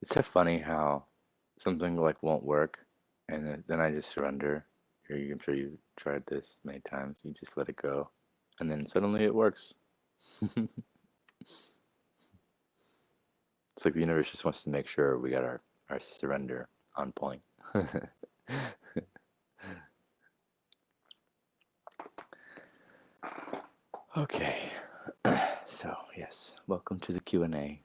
It's so funny how something like won't work, and then I just surrender. I'm sure you've tried this many times. You just let it go, and then suddenly it works. It's like the universe just wants to make sure we got our surrender on point. Okay, so yes, welcome to the Q&A.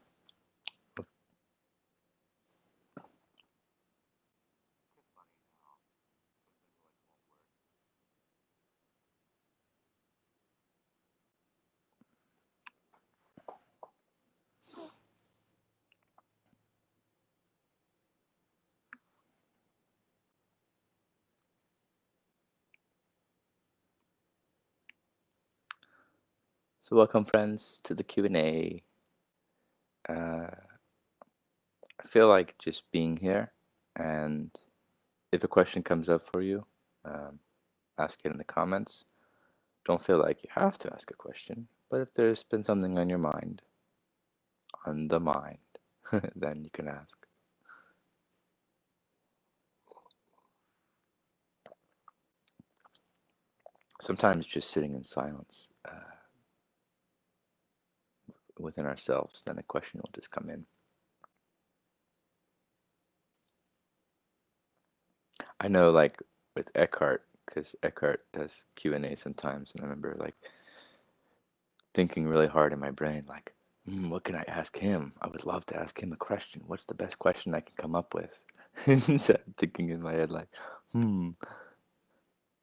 So welcome, friends, to the Q&A. Uh, I feel like just being here, and if a question comes up for you, um, ask it in the comments. Don't feel like you have to ask a question, but if there's been something on the mind, then you can ask. Sometimes just sitting in silence within ourselves, then a question will just come in. I know, like with Eckhart, because Eckhart does Q&A sometimes, and I remember like thinking really hard in my brain, like, what can I ask him? I would love to ask him a question. What's the best question I can come up with? And so I'm thinking in my head, like, hmm,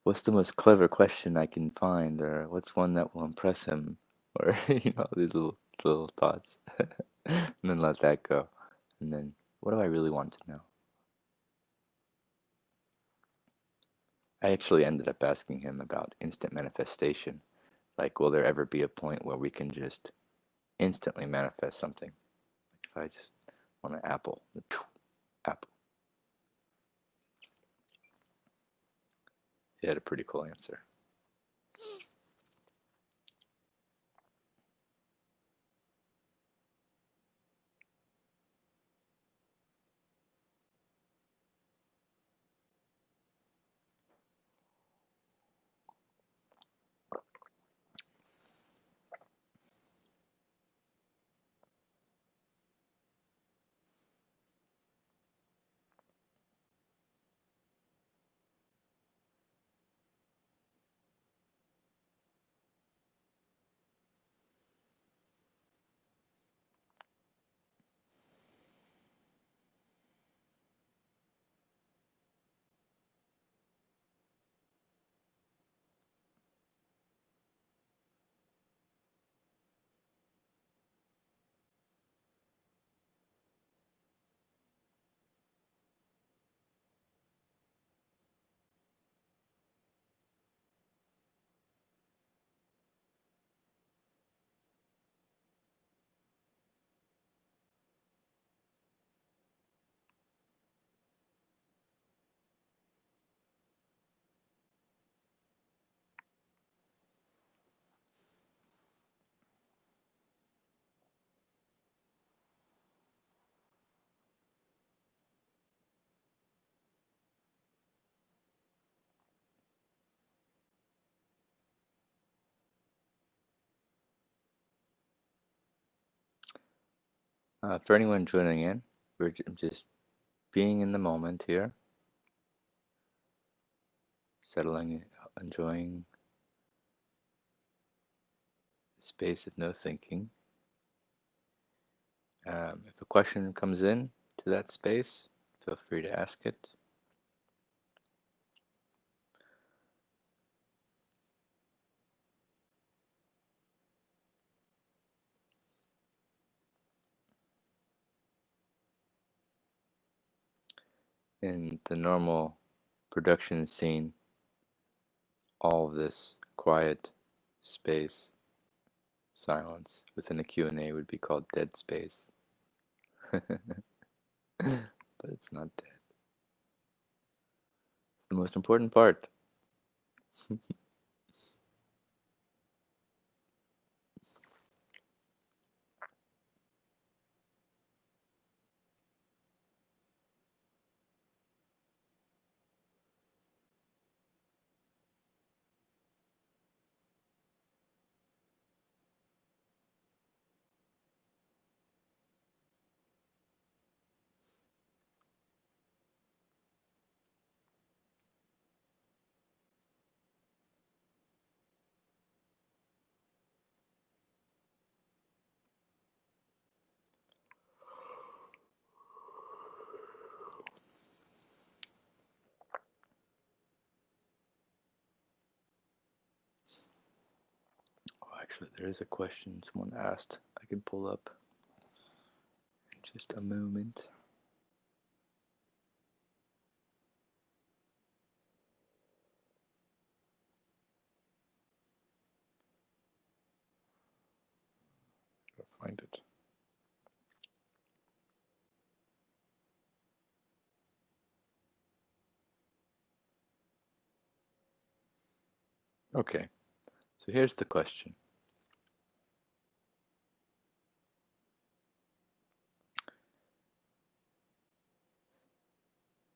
what's the most clever question I can find, or what's one that will impress him, or these little thoughts, and then let that go, and then what do I really want to know? I actually ended up asking him about instant manifestation. Like, will there ever be a point where we can just instantly manifest something? Like if I just want an apple, apple. He had a pretty cool answer. For anyone joining in, I'm just being in the moment here, settling, enjoying the space of no thinking. If a question comes in to that space, feel free to ask it. In the normal production scene, all of this quiet space, silence within a Q&A would be called dead space. But it's not dead. It's the most important part. Actually, there is a question someone asked I can pull up in just a moment. I'll find it. Okay, so here's the question.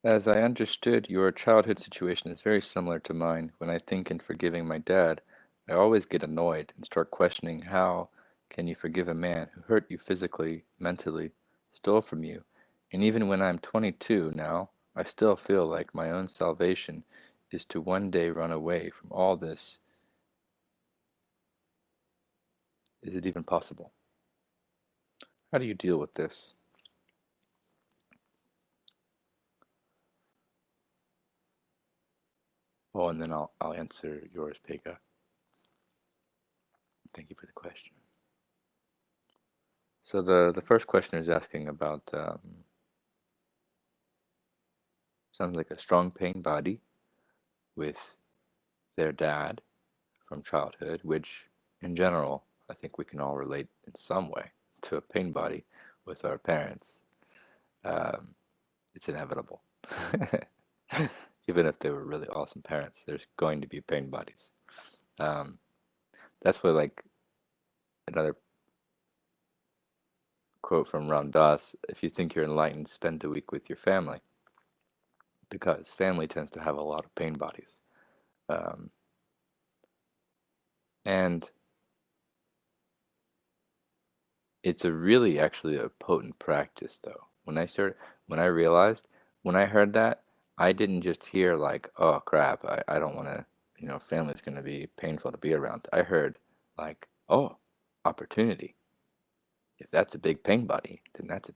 As I understood, your childhood situation is very similar to mine. When I think in forgiving my dad, I always get annoyed and start questioning how can you forgive a man who hurt you physically, mentally, stole from you, and even when I'm 22 now, I still feel like my own salvation is to one day run away from all this. Is it even possible? How do you deal with this? Oh, and then I'll answer yours, Pega. Thank you for the question. So the first question is asking about sounds like a strong pain body with their dad from childhood, which in general I think we can all relate in some way to a pain body with our parents. Um, it's inevitable. Even if they were really awesome parents, there's going to be pain bodies. Um, that's what like another quote from Ram Dass: "If you think you're enlightened, spend a week with your family." Because family tends to have a lot of pain bodies. Um, and it's a really actually a potent practice though. When I realized, when I heard that, I didn't just hear like, oh crap, I don't want to, family's going to be painful to be around. I heard like, oh, opportunity. If that's a big pain body, then that's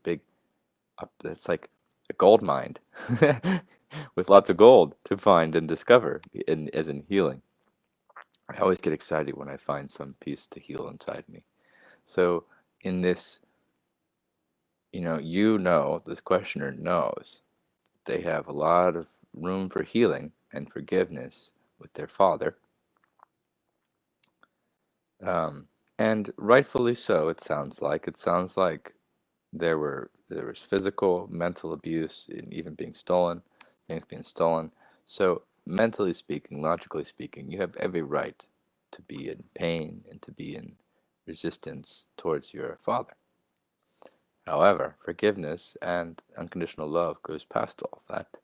like a gold mine with lots of gold to find and discover as in healing. I always get excited when I find some piece to heal inside me. So in this, this questioner knows they have a lot of room for healing and forgiveness with their father. Um, and rightfully so, it sounds like. It sounds like there was physical, mental abuse, and even being stolen, things being stolen. So mentally speaking, logically speaking, you have every right to be in pain and to be in resistance towards your father. However, forgiveness and unconditional love goes past all of that.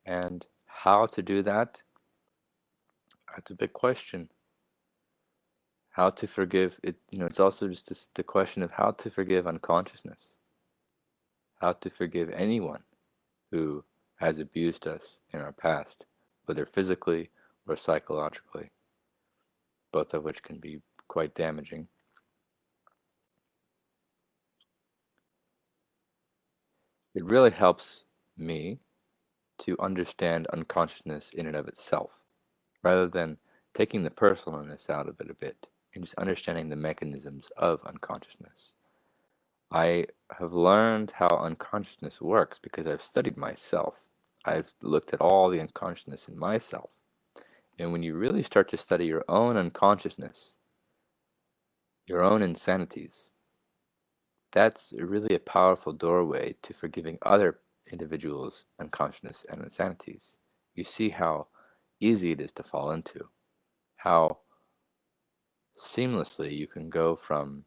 And how to do that? That's a big question. How to forgive it, it's also just the question of how to forgive unconsciousness, how to forgive anyone who has abused us in our past, whether physically or psychologically, both of which can be quite damaging. It really helps me to understand unconsciousness in and of itself, rather than taking the personalness out of it a bit and just understanding the mechanisms of unconsciousness. I have learned how unconsciousness works because I've studied myself. I've looked at all the unconsciousness in myself. And when you really start to study your own unconsciousness, your own insanities, that's really a powerful doorway to forgiving other individuals' unconsciousness and insanities. You see how easy it is to fall into, how seamlessly you can go from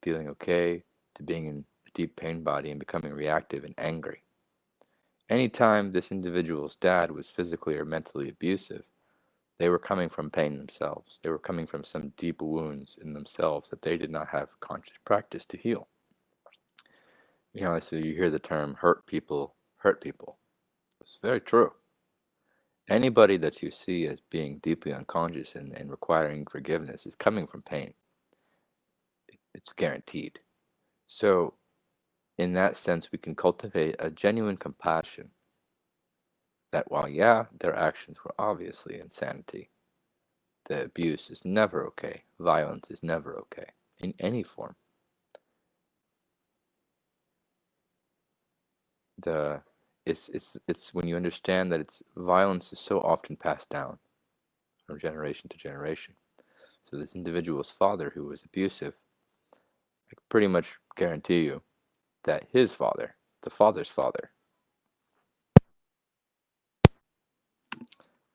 feeling okay to being in a deep pain body and becoming reactive and angry. Anytime this individual's dad was physically or mentally abusive, they were coming from pain themselves. They were coming from some deep wounds in themselves that they did not have conscious practice to heal. So you hear the term hurt people hurt people. It's very true. Anybody that you see as being deeply unconscious and requiring forgiveness is coming from pain. It's guaranteed. So, in that sense, we can cultivate a genuine compassion that while, yeah, their actions were obviously insanity, The abuse is never okay. Violence is never okay in any form. The it's when you understand that it's violence is so often passed down from generation to generation. So this individual's father who was abusive, I can pretty much guarantee you that his father, the father's father,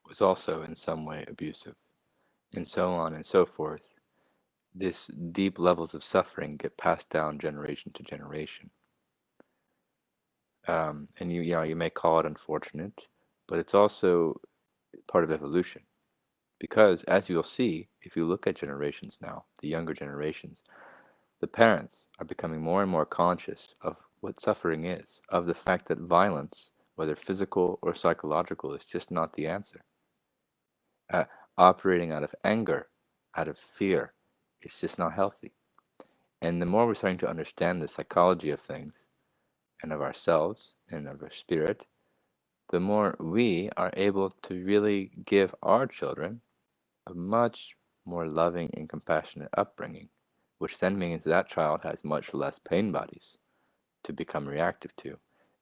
was also in some way abusive, and so on and so forth. This deep levels of suffering get passed down generation to generation. And you know, you may call it unfortunate, but it's also part of evolution. Because as you'll see, if you look at generations now, the younger generations, the parents are becoming more and more conscious of what suffering is, of the fact that violence, whether physical or psychological, is just not the answer. Uh, Operating out of anger, out of fear, it's just not healthy. And the more we're starting to understand the psychology of things and of ourselves and of our spirit, the more we are able to really give our children a much more loving and compassionate upbringing, which then means that child has much less pain bodies to become reactive to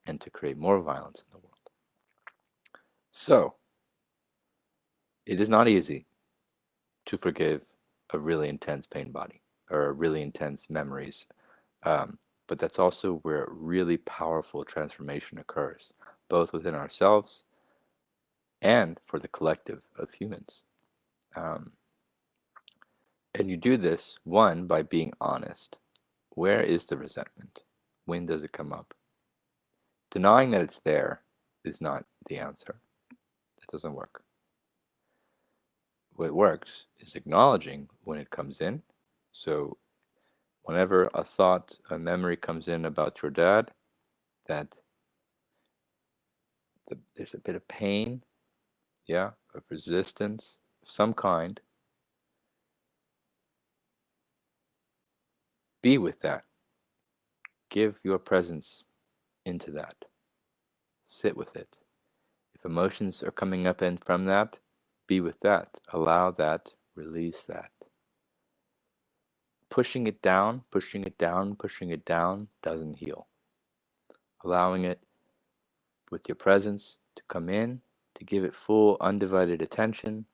and to create more violence in the world. So, it is not easy to forgive a really intense pain body or really intense memories, um, but that's also where really powerful transformation occurs, both within ourselves and for the collective of humans. Um, and you do this, one, by being honest. Where is the resentment? When does it come up? Denying that it's there is not the answer. That doesn't work. What works is acknowledging when it comes in. So, whenever a thought, a memory comes in about your dad, that there's a bit of pain, yeah, of resistance of some kind, be with that. Give your presence into that. Sit with it. If emotions are coming up and from that, be with that. Allow that, release that. Pushing it down, pushing it down, pushing it down doesn't heal. Allowing it with your presence to come in, to give it full undivided attention,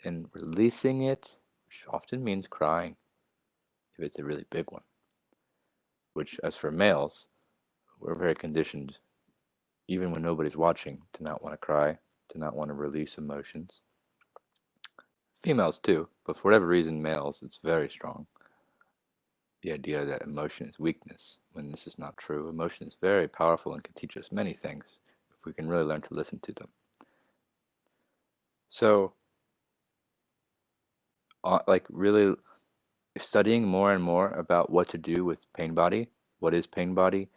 and releasing it, which often means crying if it's a really big one. Which, as for males, we're very conditioned, even when nobody's watching, to not want to cry, to not want to release emotions. Females too, but for whatever reason, males, it's very strong. The idea that emotion is weakness, when this is not true. Emotion is very powerful and can teach us many things if we can really learn to listen to them. So, like really studying more and more about what to do with pain body, what is pain body,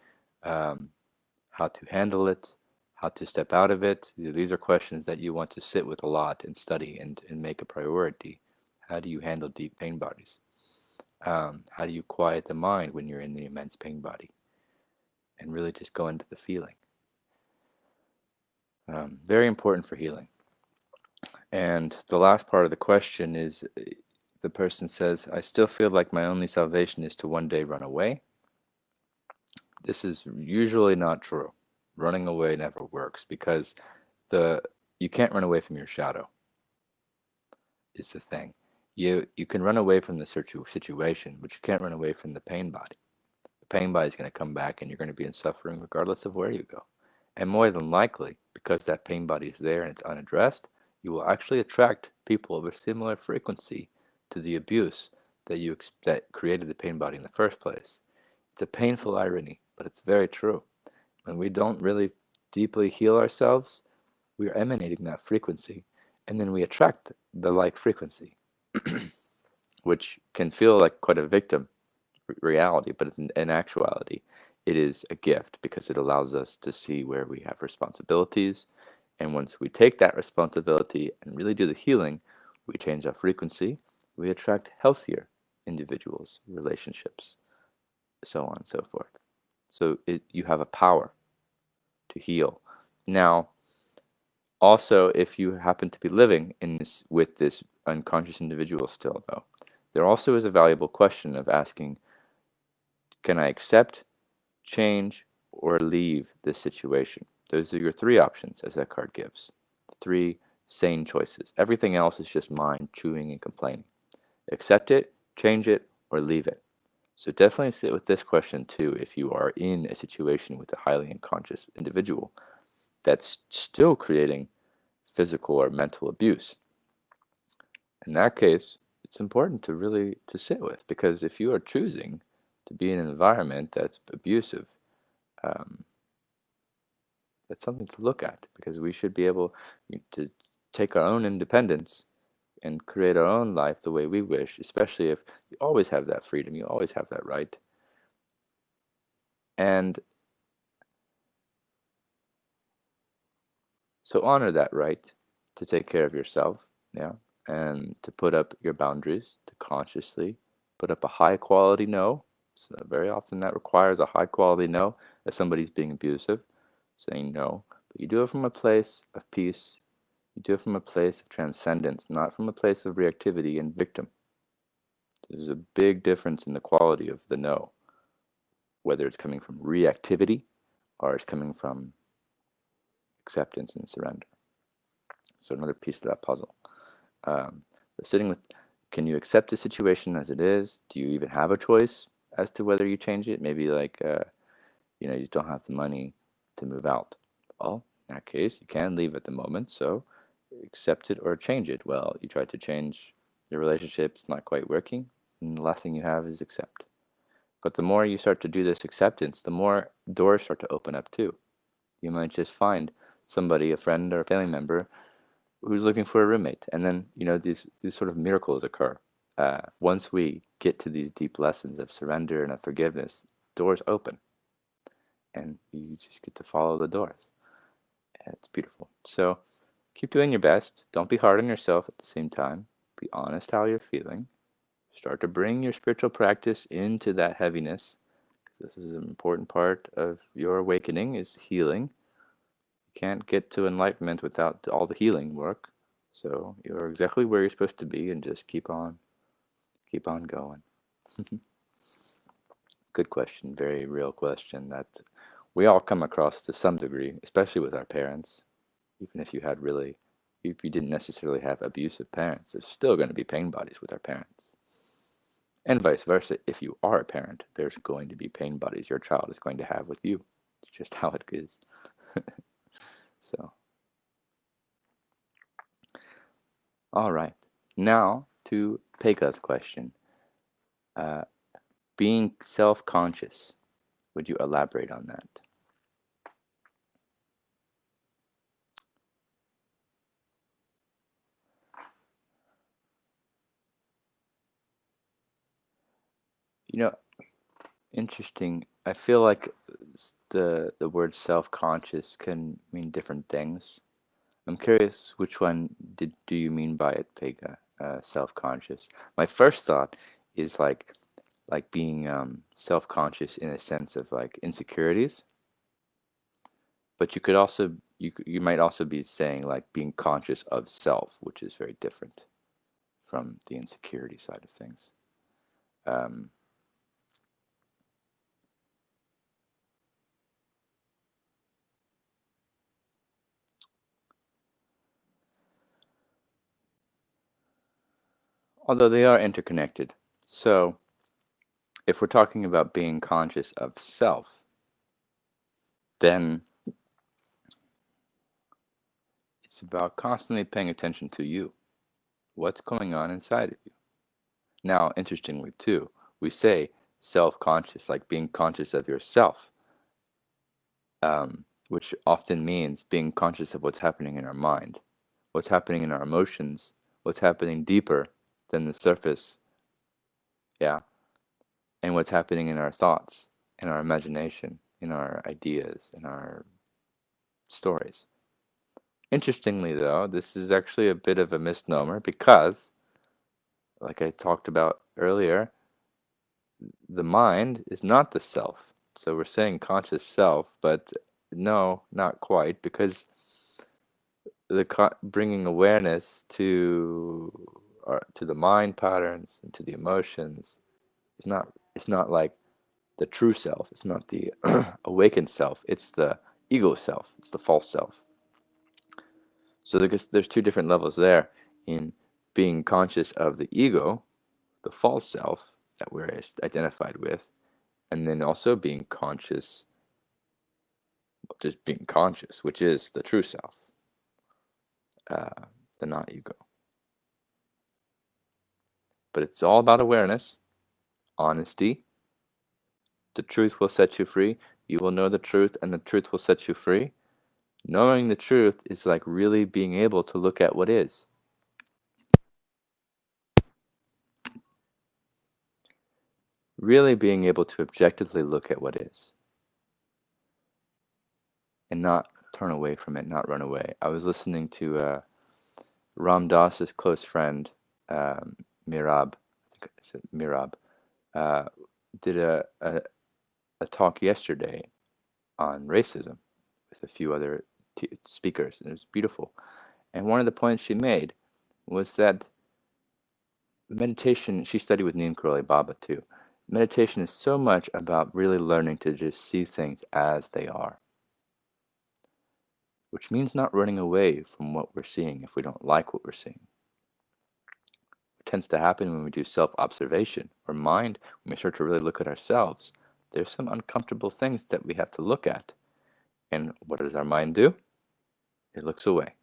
um, how to handle it, how to step out of it. These are questions that you want to sit with a lot and study and make a priority. How do you handle deep pain bodies? How do you quiet the mind when you're in the immense pain body? And really just go into the feeling. Very important for healing. And the last part of the question is the person says, I still feel like my only salvation is to one day run away. This is usually not true. Running away never works because the you can't run away from your shadow is the thing. You can run away from the situation, but you can't run away from the pain body. The pain body is going to come back and you're going to be in suffering regardless of where you go. And more than likely, because that pain body is there and it's unaddressed, you will actually attract people of a similar frequency to the abuse that created the pain body in the first place. It's a painful irony, but it's very true. When we don't really deeply heal ourselves, we are emanating that frequency, and then we attract the like frequency, which can feel like quite a victim reality, but in actuality, it is a gift because it allows us to see where we have responsibilities. And once we take that responsibility and really do the healing, we change our frequency, we attract healthier individuals, relationships, so on and so forth. So you have a power to heal. Now, also, if you happen to be living in this with this unconscious individual still, though. There also is a valuable question of asking, can I accept, change, or leave this situation? Those are your three options, as Eckhart gives. Three sane choices. Everything else is just mind chewing and complaining. Accept it, change it, or leave it. So definitely sit with this question too if you are in a situation with a highly unconscious individual that's still creating physical or mental abuse. In that case, it's important to really to sit with, because if you are choosing to be in an environment that's abusive, um, that's something to look at, because we should be able to take our own independence and create our own life the way we wish, especially if you always have that freedom, you always have that right. And so honor that right to take care of yourself, yeah, and to put up your boundaries, to consciously put up a high quality no. So very often that requires a high quality no if somebody's being abusive, saying no. But you do it from a place of peace. You do it from a place of transcendence, not from a place of reactivity and victim. There's a big difference in the quality of the no, whether it's coming from reactivity or it's coming from acceptance and surrender. So another piece of that puzzle. Um, but sitting with, can you accept the situation as it is? Do you even have a choice as to whether you change it? Maybe like, you don't have the money to move out. Well, in that case, you can leave at the moment. So accept it or change it. Well, you try to change your relationship, it's not quite working, and the last thing you have is accept. But the more you start to do this acceptance, the more doors start to open up too. You might just find somebody, a friend or a family member, who's looking for a roommate, and then these sort of miracles occur. Once we get to these deep lessons of surrender and of forgiveness, doors open, and you just get to follow the doors. And it's beautiful. So keep doing your best. Don't be hard on yourself at the same time. Be honest how you're feeling. Start to bring your spiritual practice into that heaviness. This is an important part of your awakening, is healing. You can't get to enlightenment without all the healing work. So you're exactly where you're supposed to be, and just keep on going. Good question, very real question that we all come across to some degree, especially with our parents. Even if you didn't necessarily have abusive parents, there's still going to be pain bodies with our parents. And vice versa, if you are a parent, there's going to be pain bodies your child is going to have with you. It's just how it is. So, all right. Now to Peka's question. Uh, being self-conscious. Would you elaborate on that? You know, interesting. I feel like the word self-conscious can mean different things. I'm curious, which one do you mean by it, Pega? Self-conscious. My first thought is like being self-conscious in a sense of like insecurities, but you might also be saying like being conscious of self, which is very different from the insecurity side of things. Um, Although they are interconnected. So if we're talking about being conscious of self, then it's about constantly paying attention to you. What's going on inside of you? Now, interestingly, too, we say self conscious, like being conscious of yourself, which often means being conscious of what's happening in our mind, what's happening in our emotions, what's happening deeper than the surface, yeah, and what's happening in our thoughts, in our imagination, in our ideas, in our stories. Interestingly, though, this is actually a bit of a misnomer because, like I talked about earlier, the mind is not the self. So we're saying conscious self, but no, not quite, because bringing awareness to to the mind patterns and to the emotions. It's not like the true self. It's not the awakened self. It's the ego self. It's the false self. So there's two different levels there in being conscious of the ego, the false self that we're identified with, and then also being conscious, just being conscious, which is the true self, uh, the not ego. But it's all about awareness, honesty. The truth will set you free. You will know the truth, and the truth will set you free. Knowing the truth is like really being able to look at what is. Really being able to objectively look at what is and not turn away from it, not run away. I was listening to Ram Dass's close friend, Mirab, I think I said Mirab, uh, did a talk yesterday on racism with a few other speakers, and it was beautiful. And one of the points she made was that meditation, she studied with Neem Karoli Baba too. Meditation is so much about really learning to just see things as they are, which means not running away from what we're seeing if we don't like what we're seeing. What tends to happen when we do self-observation or mind, when we start to really look at ourselves, there's some uncomfortable things that we have to look at. And what does our mind do? It looks away.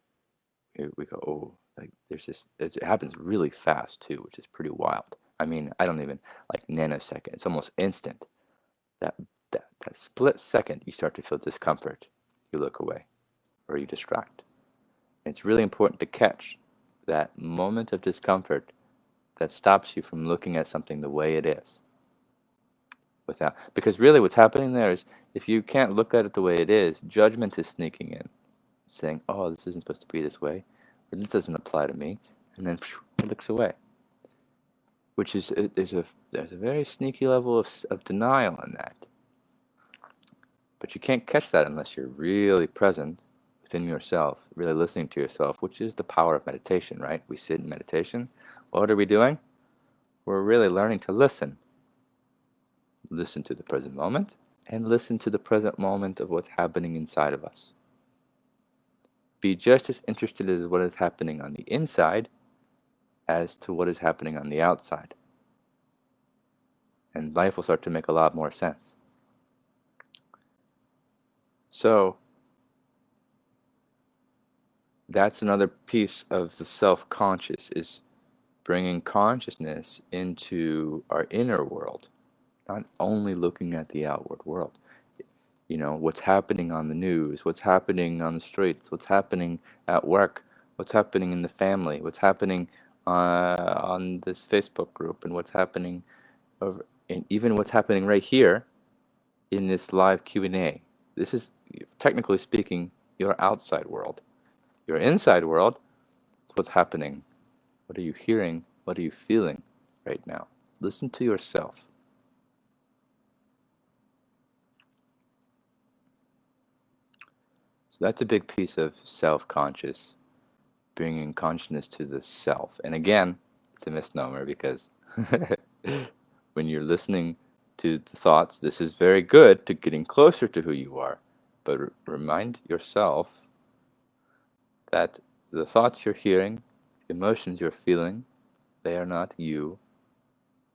We go, oh, like there's this, it happens really fast too, which is pretty wild. I mean, I don't even, like nanosecond, it's almost instant. That, that split second, you start to feel discomfort. You look away or you distract. And it's really important to catch that moment of discomfort that stops you from looking at something the way it is. Because really what's happening there is if you can't look at it the way it is, judgment is sneaking in, saying, oh, this isn't supposed to be this way, or this doesn't apply to me, and then it looks away. Which is, there's a very sneaky level of denial in that. But you can't catch that unless you're really present within yourself, really listening to yourself, which is the power of meditation, right? We sit in meditation. What are we doing? We're really learning to listen. Listen to the present moment, and listen to the present moment of what's happening inside of us. Be just as interested as what is happening on the inside as to what is happening on the outside. And life will start to make a lot more sense. So, that's another piece of the self-conscious, is bringing consciousness into our inner world, not only looking at the outward world. You know, what's happening on the news, what's happening on the streets, what's happening at work, what's happening in the family, what's happening on this Facebook group, and what's happening over, and even what's happening right here in this live Q&A. This is, technically speaking, your outside world. Your inside world is what's happening. What are you hearing? What are you feeling right now? Listen to yourself. So that's a big piece of self-conscious, bringing consciousness to the self. And again, it's a misnomer because when you're listening to the thoughts, this is very good to getting closer to who you are. But remind yourself that the thoughts you're hearing, the emotions you're feeling, they are not you,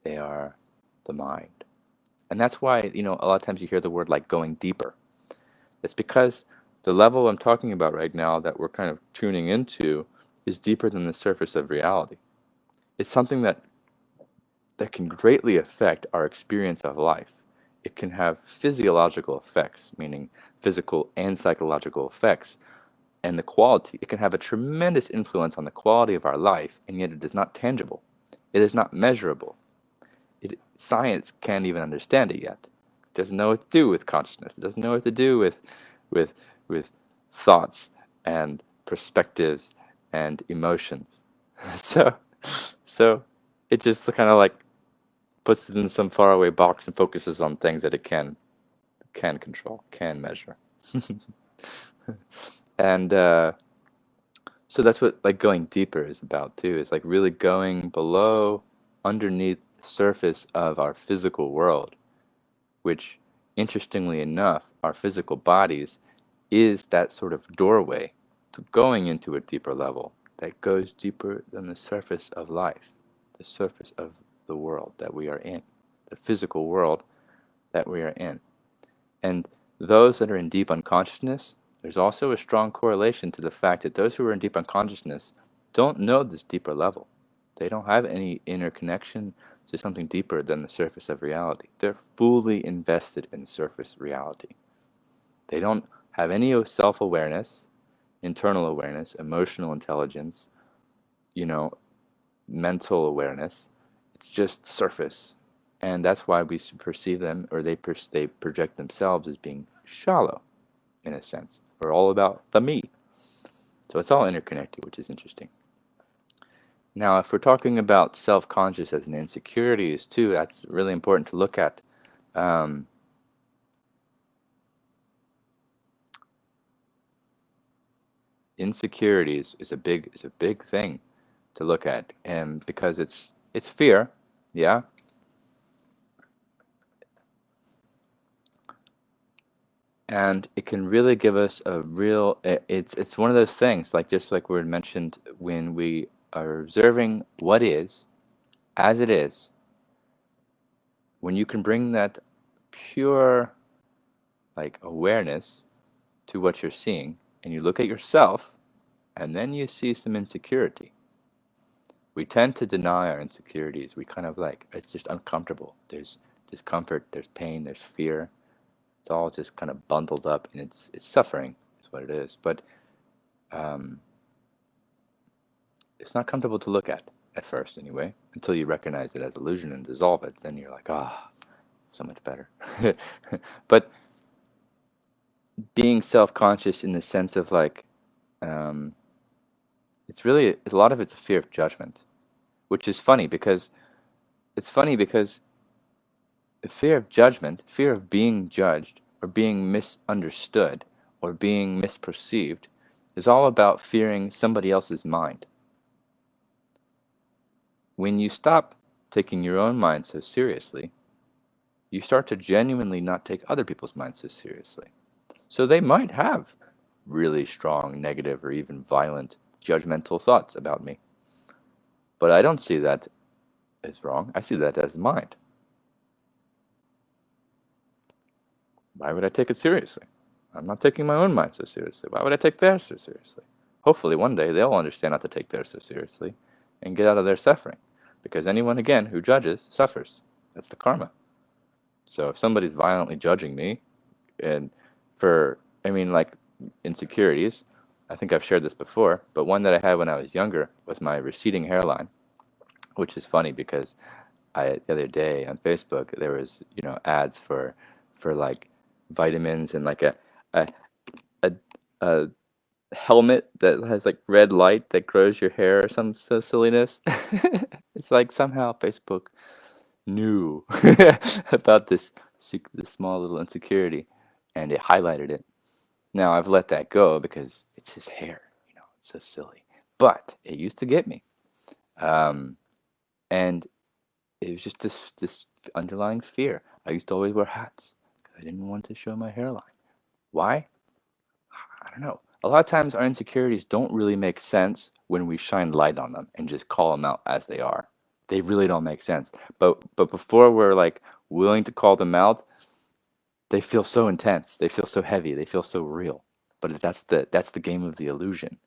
they are the mind. And that's why, you know, a lot of times you hear the word like going deeper. It's because the level I'm talking about right now that we're kind of tuning into is deeper than the surface of reality. It's something that can greatly affect our experience of life. It can have physiological effects, meaning physical and psychological effects, and the quality. It can have a tremendous influence on the quality of our life, and yet it is not tangible. It is not measurable. Science can't even understand it yet. It doesn't know what to do with consciousness. It doesn't know what to do with with thoughts and perspectives and emotions. so so it just kind of like puts it in some faraway box and focuses on things that it can control, can measure. And So that's what like going deeper is about too. Is like really going below, underneath the surface of our physical world, which, interestingly enough, our physical bodies is that sort of doorway to going into a deeper level that goes deeper than the surface of life, the surface of the world that we are in, the physical world that we are in. And those that are in deep unconsciousness, there's also a strong correlation to the fact that those who are in deep unconsciousness don't know this deeper level. They don't have any inner connection to something deeper than the surface of reality. They're fully invested in surface reality. They don't have any self awareness, internal awareness, emotional intelligence, you know, mental awareness. It's just surface. And that's why we perceive them, or they project themselves as being shallow, in a sense. We're all about the me. So it's all interconnected, which is interesting. Now, if we're talking about self-conscious as an insecurities too, that's really important to look at. Um, Insecurities is a big thing to look at, and because it's fear, yeah, and it can really give us a real. It's one of those things, like just like we had mentioned, when we are observing what is as it is, when you can bring that pure like awareness to what you're seeing, and you look at yourself, and then you see some insecurity. We tend to deny our insecurities. We kind of like, it's just uncomfortable. There's discomfort, there's pain, there's fear. It's all just kind of bundled up, and it's suffering, is what it is. But um, it's not comfortable to look at first, anyway, until you recognize it as illusion and dissolve it. Then you're like, ah, so much better. But being self-conscious in the sense of like, um, it's really a lot of it's a fear of judgment, which is funny because it's funny because the fear of judgment, fear of being judged or being misunderstood or being misperceived, is all about fearing somebody else's mind. When you stop taking your own mind so seriously, you start to genuinely not take other people's minds so seriously. So they might have really strong negative or even violent judgmental thoughts about me. But I don't see that as wrong. I see that as mind. Why would I take it seriously? I'm not taking my own mind so seriously. Why would I take theirs so seriously? Hopefully, one day they'll understand not to take theirs so seriously and get out of their suffering. Because anyone, again, who judges suffers. That's the karma. So if somebody's violently judging me, and for, I mean, like insecurities, I think I've shared this before, but one that I had when I was younger was my receding hairline, which is funny because the other day on Facebook there was ads for like vitamins and like a a, a helmet that has like red light that grows your hair or some so silliness. It's like somehow Facebook knew about this small little insecurity, and it highlighted it. Now I've let that go because it's just hair, it's so silly. But it used to get me, um, and it was just this underlying fear. I used to always wear hats because I didn't want to show my hairline. Why? I don't know. A lot of times our insecurities don't really make sense when we shine light on them and just call them out as they are. They really don't make sense. But before we're like willing to call them out, they feel so intense. They feel so heavy. They feel so real. But that's the game of the illusion,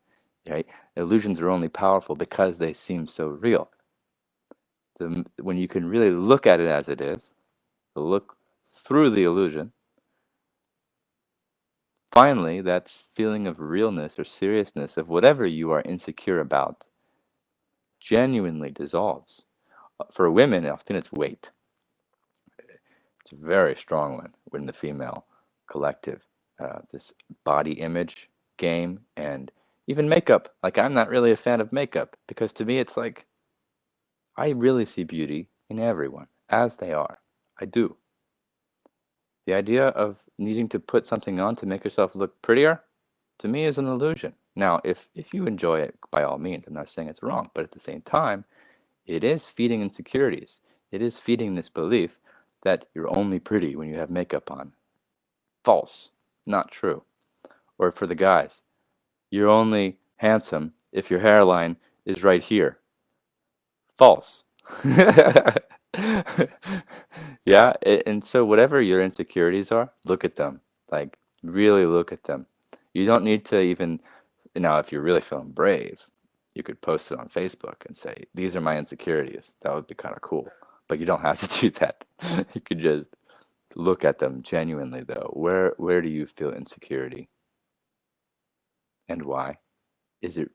right? Illusions are only powerful because they seem so real. When you can really look at it as it is, look through the illusion, finally, that feeling of realness or seriousness of whatever you are insecure about genuinely dissolves. For women, often it's weight. It's a very strong one within the female collective. This body image game and even makeup. Like, I'm not really a fan of makeup because to me, it's like I really see beauty in everyone as they are. I do. The idea of needing to put something on to make yourself look prettier, to me, is an illusion. Now, if you enjoy it, by all means, I'm not saying it's wrong, but at the same time, it is feeding insecurities. It is feeding this belief that you're only pretty when you have makeup on. False. Not true. Or for the guys, you're only handsome if your hairline is right here. False. Yeah, and so whatever your insecurities are, look at them. Like, really look at them. You don't need to even, now, if you're really feeling brave, you could post it on Facebook and say, these are my insecurities. That would be kind of cool. But you don't have to do that. You could just look at them genuinely, though. Where do you feel insecurity and why? Is it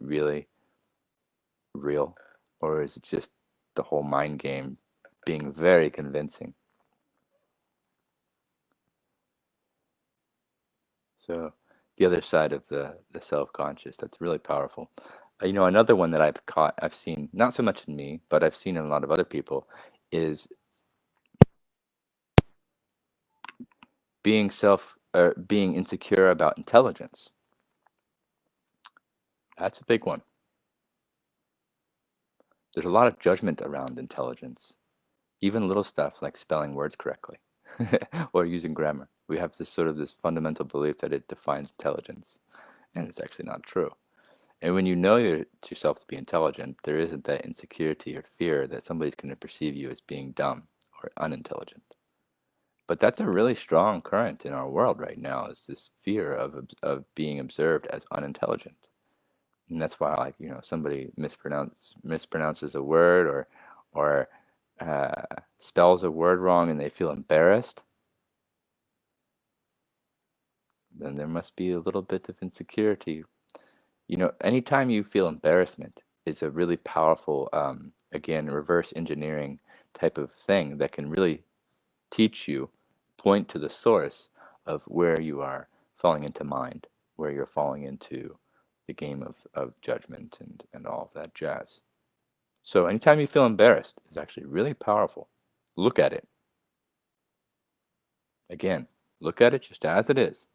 really real, or is it just the whole mind game being very convincing? So the other side of the self-conscious, that's really powerful. Another one that I've seen, not so much in me, but I've seen in a lot of other people, is being insecure about intelligence. That's a big one. There's a lot of judgment around intelligence, even little stuff like spelling words correctly or using grammar. We have this fundamental belief that it defines intelligence, and it's actually not true. And when you know yourself to be intelligent, there isn't that insecurity or fear that somebody's going to perceive you as being dumb or unintelligent. But that's a really strong current in our world right now, is this fear of being observed as unintelligent. And that's why, like, somebody mispronounces a word, or spells a word wrong, and they feel embarrassed. Then there must be a little bit of insecurity. Anytime you feel embarrassment is a really powerful, again, reverse engineering type of thing that can really teach you, point to the source of where you are falling into mind, where you're falling into the game of judgment and all of that jazz. So anytime you feel embarrassed, it's actually really powerful. Look at it. Again, look at it just as it is.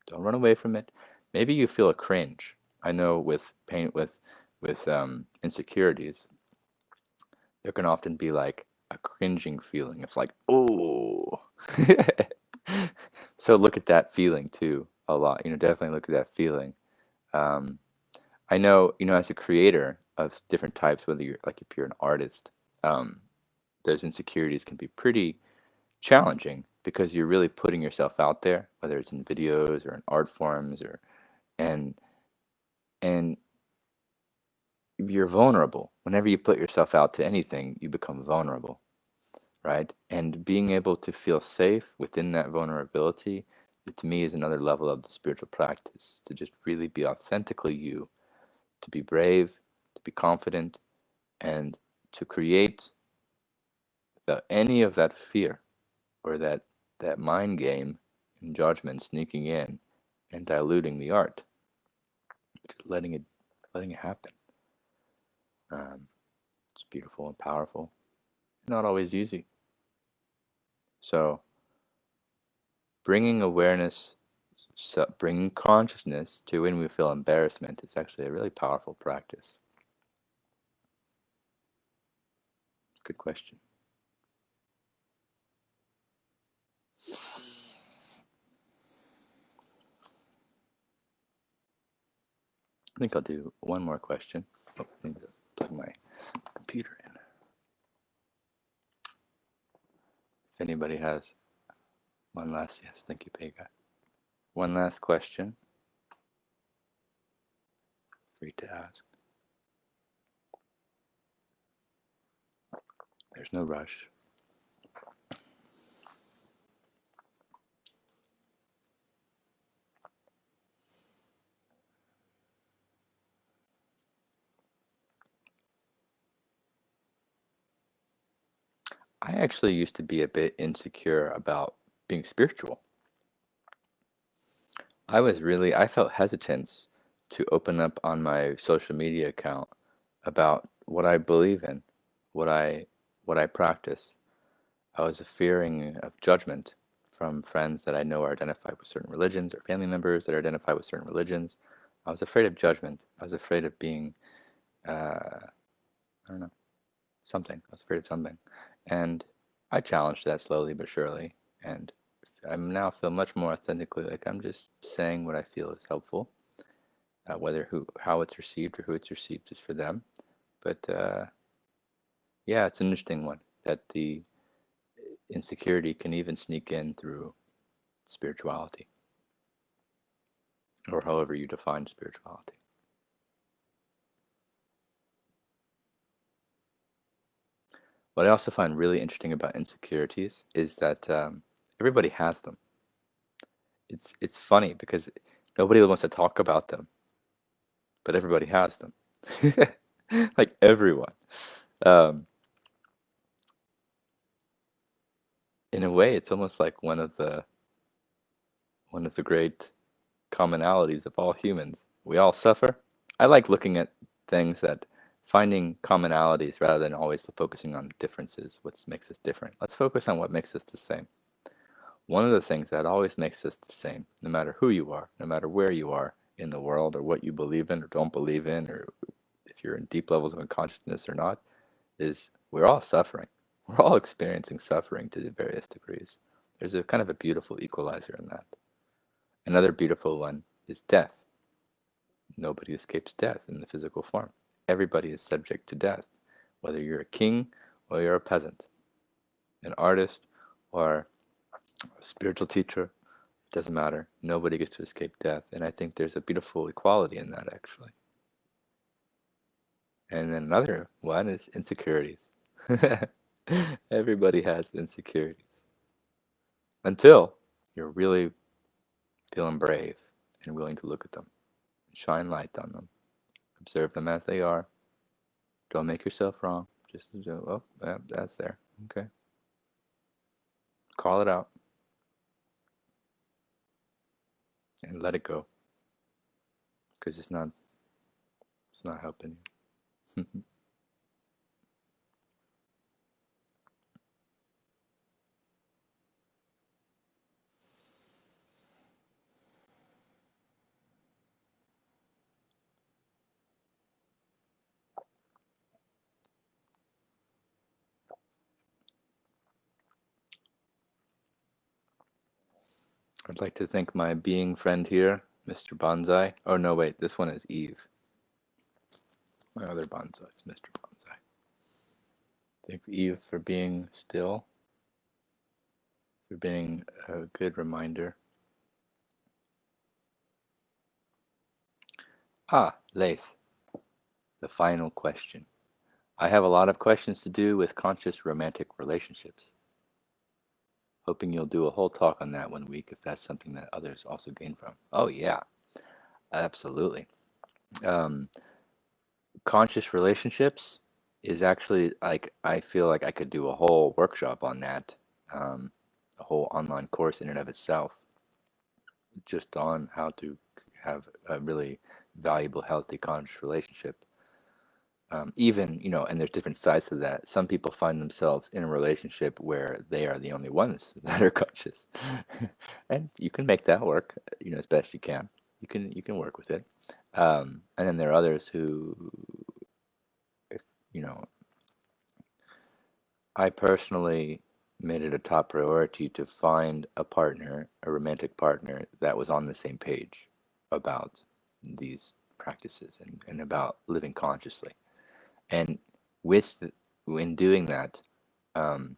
Don't run away from it. Maybe you feel a cringe. I know with pain, with insecurities, there can often be like a cringing feeling. It's like, oh. So look at that feeling too a lot. Definitely look at that feeling. Um, I know, as a creator of different types, whether you're like if you're an artist, um, those insecurities can be pretty challenging because you're really putting yourself out there, whether it's in videos or in art forms, and and you're vulnerable. Whenever you put yourself out to anything, you become vulnerable, right? And being able to feel safe within that vulnerability, to me, is another level of the spiritual practice, to just really be authentically you, to be brave, to be confident, and to create without any of that fear or that mind game and judgment sneaking in and diluting the art, just letting it happen. Um, it's beautiful and powerful, not always easy. So bringing awareness, bringing consciousness to when we feel embarrassment is actually a really powerful practice. Good question. I think I'll do one more question. Oh, I need to plug my computer in. If anybody has one last, yes, thank you, Pega. One last question, free to ask. There's no rush. I actually used to be a bit insecure about being spiritual. I felt hesitance to open up on my social media account about what I believe in, what I what I practice. I was fearing of judgment from friends that I know are identified with certain religions, or family members that are identified with certain religions. I was afraid of judgment. I was afraid of being, I don't know, something. I was afraid of something. And I challenged that slowly but surely. And I now feel much more authentically like I'm just saying what I feel is helpful. Whether how it's received or who it's received is for them. But yeah, it's an interesting one that the insecurity can even sneak in through spirituality, or however you define spirituality. What I also find really interesting about insecurities is that everybody has them. It's funny because nobody wants to talk about them, but everybody has them. Like everyone. Um, in a way, it's almost like one of the great commonalities of all humans. We all suffer. I like looking at things that finding commonalities rather than always focusing on differences, what makes us different. Let's focus on what makes us the same. One of the things that always makes us the same, no matter who you are, no matter where you are in the world, or what you believe in or don't believe in, or if you're in deep levels of unconsciousness or not, is we're all suffering. We're all experiencing suffering to various degrees. There's a kind of a beautiful equalizer in that. Another beautiful one is death. Nobody escapes death in the physical form. Everybody is subject to death, whether you're a king or you're a peasant, an artist or a spiritual teacher. It doesn't matter. Nobody gets to escape death. And I think there's a beautiful equality in that, actually. And then another one is insecurities. Everybody has insecurities until you're really feeling brave and willing to look at them, shine light on them, observe them as they are. Don't make yourself wrong. Just, oh, yeah, that's there. Okay. Call it out and let it go because it's not helping you. I'd like to thank my being friend here, Mr. Bonsai. Oh no, wait, this one is Eve. My other bonsai is Mr. Bonsai. Thank Eve for being still, for being a good reminder. Laith, the final question. I have a lot of questions to do with conscious romantic relationships. Hoping you'll do a whole talk on that one week if that's something that others also gain from. Oh, yeah, absolutely. Um, Conscious relationships is actually like, I feel like I could do a whole workshop on that, um, a whole online course in and of itself, just on how to have a really valuable, healthy, conscious relationship. Even, and there's different sides to that. Some people find themselves in a relationship where they are the only ones that are conscious, and you can make that work, as best you can. You can work with it, and then there are others who, if you know, I personally made it a top priority to find a partner, a romantic partner that was on the same page about these practices and about living consciously. And with in doing that, um,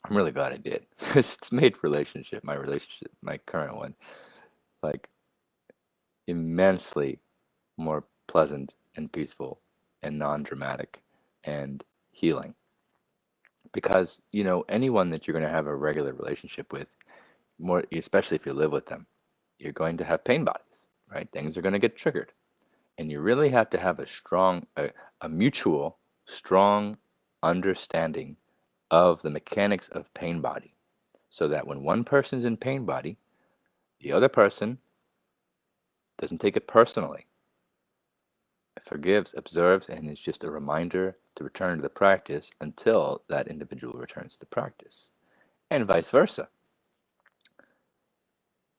I'm really glad I did because it's made my relationship, my current one, like immensely more pleasant and peaceful and non-dramatic and healing. Because anyone that you're going to have a regular relationship with, more especially if you live with them, you're going to have pain bodies, right? Things are going to get triggered, and you really have to have a mutual strong understanding of the mechanics of pain body, so that when one person's in pain body, the other person doesn't take it personally, forgives, observes, and is just a reminder to return to the practice until that individual returns to the practice, and vice versa.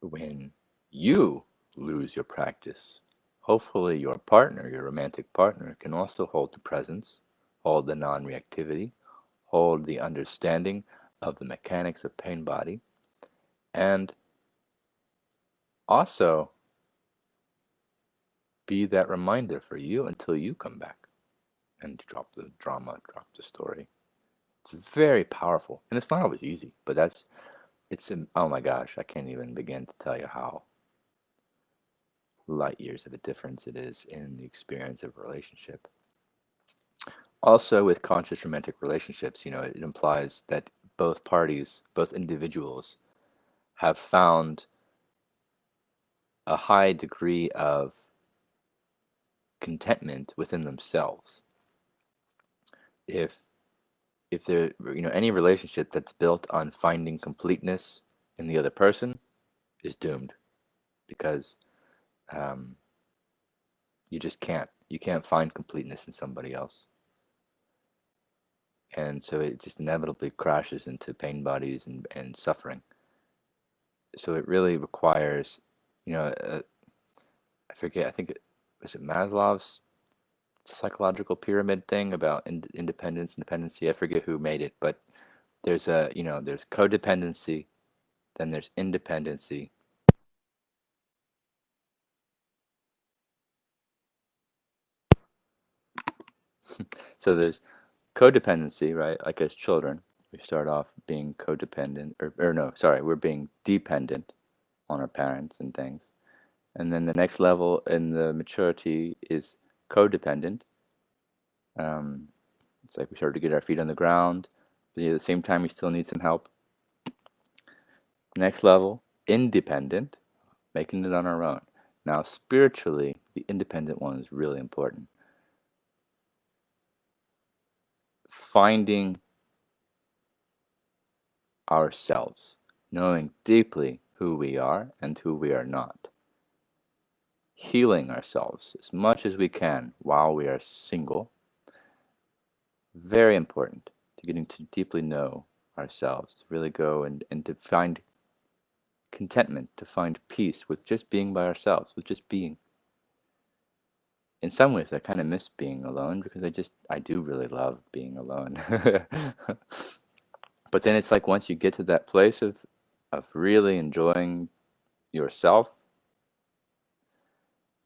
When you lose your practice, hopefully your partner, your romantic partner, can also hold the presence, hold the non-reactivity, hold the understanding of the mechanics of pain body, and also be that reminder for you until you come back and drop the drama, drop the story. It's very powerful, and it's not always easy, but oh my gosh, I can't even begin to tell you how light years of a difference it is in the experience of a relationship. Also, with conscious romantic relationships, it implies that both parties, both individuals, have found a high degree of contentment within themselves. If there, any relationship that's built on finding completeness in the other person is doomed because um, you just can't. You can't find completeness in somebody else. And so it just inevitably crashes into pain bodies and suffering. So it really requires, I forget, I think was it Maslow's psychological pyramid thing about independence and dependency. I forget who made it, but there's codependency, then there's independency. So there's codependency, right? Like as children, we start off being codependent, or no, sorry, we're being dependent on our parents and things. And then the next level in the maturity is codependent. Um, it's like we start to get our feet on the ground, but at the same time, we still need some help. Next level, independent, making it on our own. Now, spiritually, the independent one is really important. Finding ourselves, knowing deeply who we are and who we are not. Healing ourselves as much as we can while we are single. Very important to getting to deeply know ourselves, to really go and to find contentment, to find peace with just being by ourselves, with just being. In some ways, I kind of miss being alone because I do really love being alone. But then it's like once you get to that place of really enjoying yourself,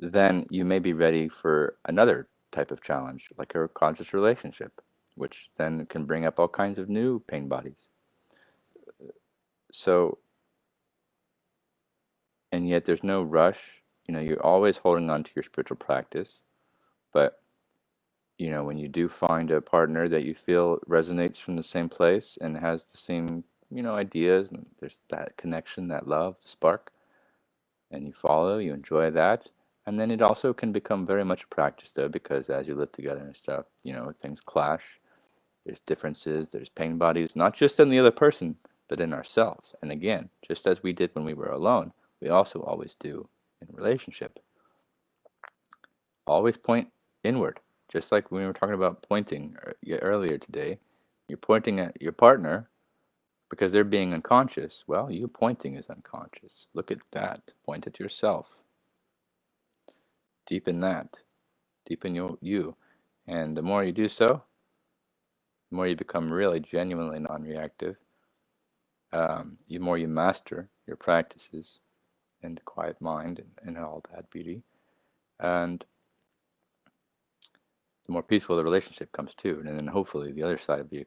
then you may be ready for another type of challenge, like a conscious relationship, which then can bring up all kinds of new pain bodies. So, and yet there's no rush. You're always holding on to your spiritual practice, but when you do find a partner that you feel resonates from the same place and has the same, ideas, and there's that connection, that love, spark, and you follow, you enjoy that. And then it also can become very much a practice, though, because as you live together and stuff, things clash. There's differences, there's pain bodies, not just in the other person, but in ourselves. And again, just as we did when we were alone, we also always do in a relationship. Always point inward. Just like when we were talking about pointing earlier today, you're pointing at your partner because they're being unconscious. Well, you pointing is unconscious. Look at that. Point at yourself. Deepen that. Deepen you. And the more you do so, the more you become really genuinely non-reactive. The more you master your practices and quiet mind and all that beauty. And the more peaceful the relationship comes too, and then hopefully the other side of the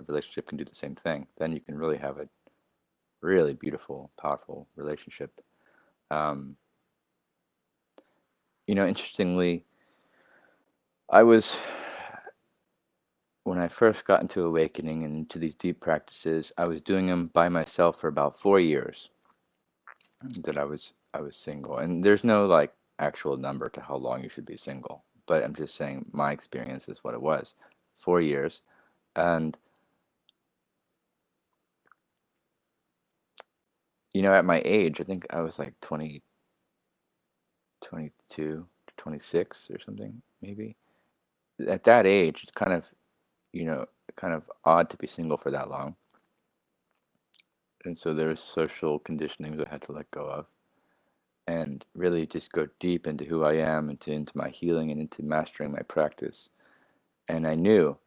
relationship can do the same thing. Then you can really have a really beautiful, powerful relationship. Um, Interestingly, I was when I first got into awakening and into these deep practices, I was doing them by myself for about 4 years. That I was single, and there's no like actual number to how long you should be single, but I'm just saying my experience is what it was. 4 years. And at my age, I think I was like 20, 22 to 26 or something, maybe. At that age, it's you know, kind of odd to be single for that long. And so there's social conditionings I had to let go of. And and really just go deep into who I am, into my healing and into mastering my practice. And I knew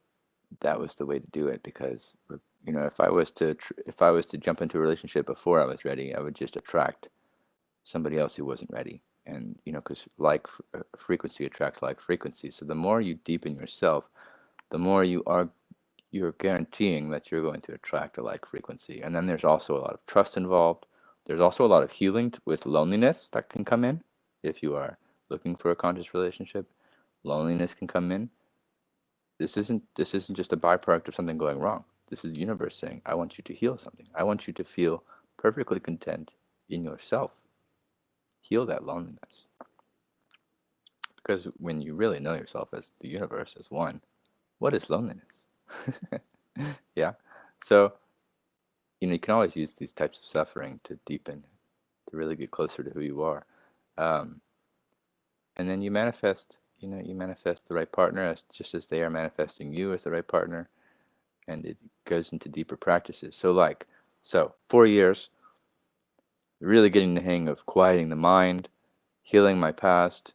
that was the way to do it because if I was to jump into a relationship before I was ready, I would just attract somebody else who wasn't ready. And because frequency attracts like frequency. So the more you deepen yourself, the more you're guaranteeing that you're going to attract a like frequency. And then there's also a lot of trust involved. There's also a lot of healing with loneliness that can come in if you are looking for a conscious relationship. Loneliness can come in. This isn't just a byproduct of something going wrong. This is the universe saying, I want you to heal something. I want you to feel perfectly content in yourself. Heal that loneliness. Because when you really know yourself as the universe, as one, what is loneliness? Yeah. So, you can always use these types of suffering to deepen, to really get closer to who you are. Um, and then you manifest the right partner just as they are manifesting you as the right partner, and it goes into deeper practices. So 4 years, really getting the hang of quieting the mind, healing my past,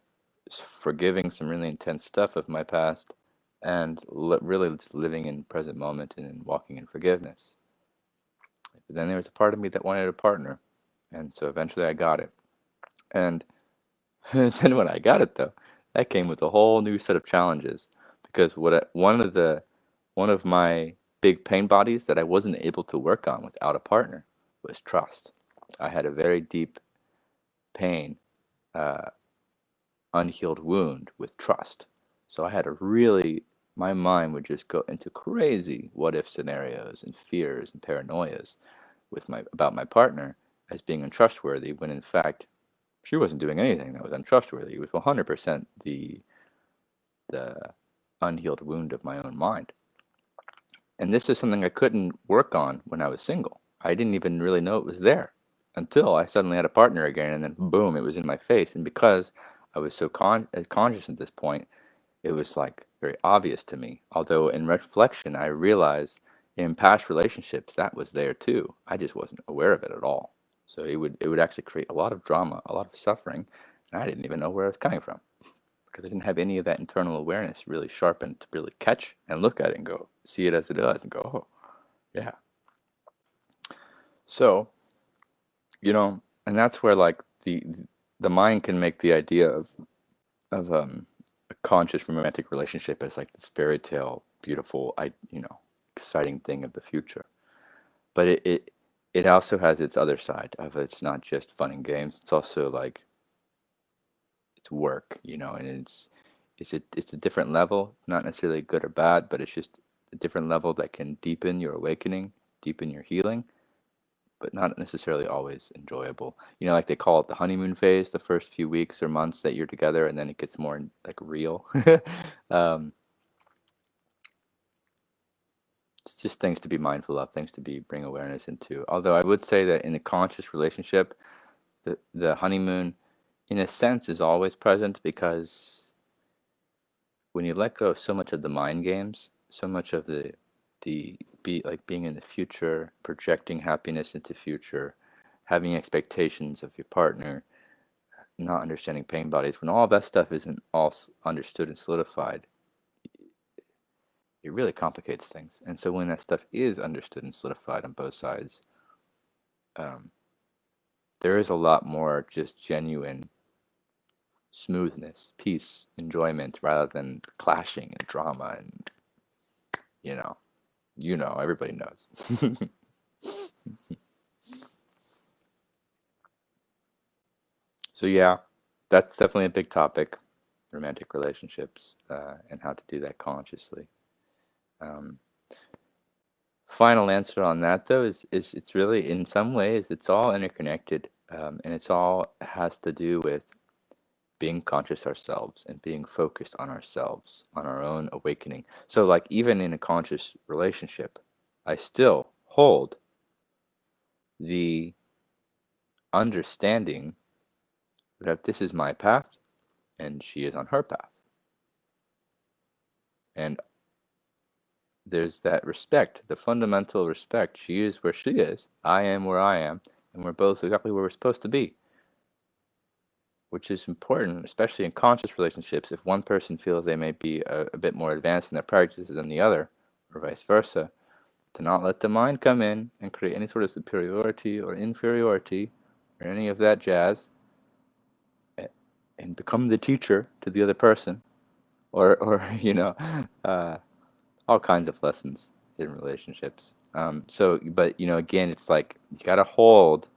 forgiving some really intense stuff of my past, and really just living in present moment and walking in forgiveness. But then there was a part of me that wanted a partner, and so eventually I got it. And then when I got it though, that came with a whole new set of challenges because one of my big pain bodies that I wasn't able to work on without a partner was trust. I had a very deep pain, uh, unhealed wound with trust. So I had to really, my mind would just go into crazy what if scenarios and fears and paranoias about my partner as being untrustworthy when in fact she wasn't doing anything that was untrustworthy. It was 100% the unhealed wound of my own mind. And this is something I couldn't work on when I was single. I didn't even really know it was there until I suddenly had a partner again, and then boom, it was in my face. And because I was so conscious at this point, it was like very obvious to me. Although in reflection, I realized in past relationships that was there too. I just wasn't aware of it at all. So it would actually create a lot of drama, a lot of suffering, and I didn't even know where it was coming from because I didn't have any of that internal awareness really sharpened to really catch and look at it and go see it as it is and go, oh, yeah. So, and that's where like the mind can make the idea of a conscious romantic relationship as like this fairy tale, beautiful, exciting thing of the future. But it also has its other side of it's not just fun and games. It's also like it's work, and it's a different level. It's not necessarily good or bad, but it's just a different level that can deepen your awakening, deepen your healing, but not necessarily always enjoyable. Like they call it the honeymoon phase, the first few weeks or months that you're together, and then it gets more like real. um, it's just things to be mindful of, things to bring awareness into. Although I would say that in a conscious relationship, the honeymoon, in a sense, is always present because when you let go of so much of the mind games, so much of being in the future, projecting happiness into future, having expectations of your partner, not understanding pain bodies, when all that stuff isn't all understood and solidified, it really complicates things. And so when that stuff is understood and solidified on both sides, um, there is a lot more just genuine smoothness, peace, enjoyment, rather than clashing and drama and you know, everybody knows. So yeah, that's definitely a big topic, romantic relationships, and how to do that consciously. Um, Final answer on that though is it's really in some ways it's all interconnected, and it's all has to do with being conscious ourselves and being focused on ourselves, on our own awakening. So like even in a conscious relationship, I still hold the understanding that this is my path and she is on her path. And there's that respect, the fundamental respect. She is where she is, I am where I am, and we're both exactly where we're supposed to be. which is important, especially in conscious relationships. If one person feels they may be a bit more advanced in their practices than the other, or vice versa, to not let the mind come in and create any sort of superiority or inferiority or any of that jazz, and become the teacher to the other person, or uh, all kinds of lessons in relationships. But again, it's like you got to hold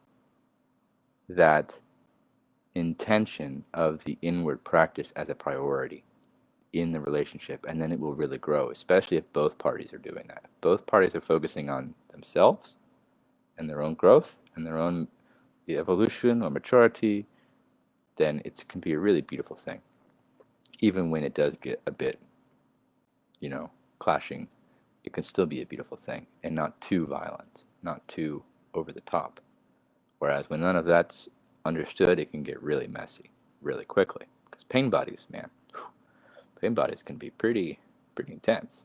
that intention of the inward practice as a priority in the relationship, and then it will really grow, especially if both parties are doing that. If both parties are focusing on themselves and their own growth and their own evolution or maturity, then it can be a really beautiful thing. Even when it does get a bit, clashing, it can still be a beautiful thing and not too violent, not too over the top. Whereas when none of that's understood, it can get really messy really quickly. Because pain bodies, man, pain bodies can be pretty intense.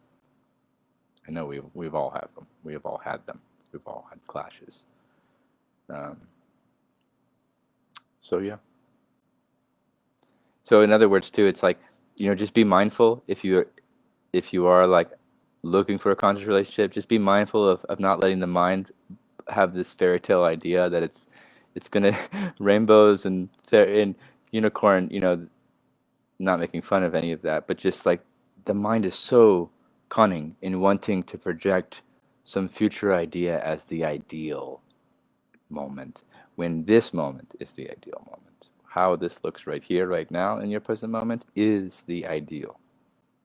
I know we've all had them. We've all had them. We've all had clashes. Um, so yeah. So in other words, too, it's like just be mindful if you are like looking for a conscious relationship. Just be mindful of not letting the mind have this fairy tale idea that it's gonna rainbows and unicorn. Not making fun of any of that, but just like the mind is so cunning in wanting to project some future idea as the ideal moment, when this moment is the ideal moment. How this looks right here, right now, in your present moment is the ideal.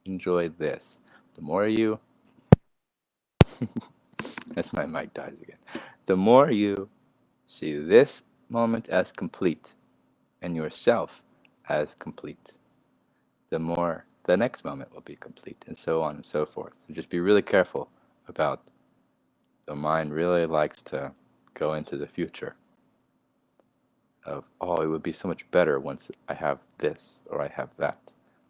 Enjoy this. The more you, as my mic dies again, the more you see this moment as complete and yourself as complete, the more the next moment will be complete, and so on and so forth. So just be really careful about the mind really likes to go into the future of, oh, it would be so much better once I have this or I have that,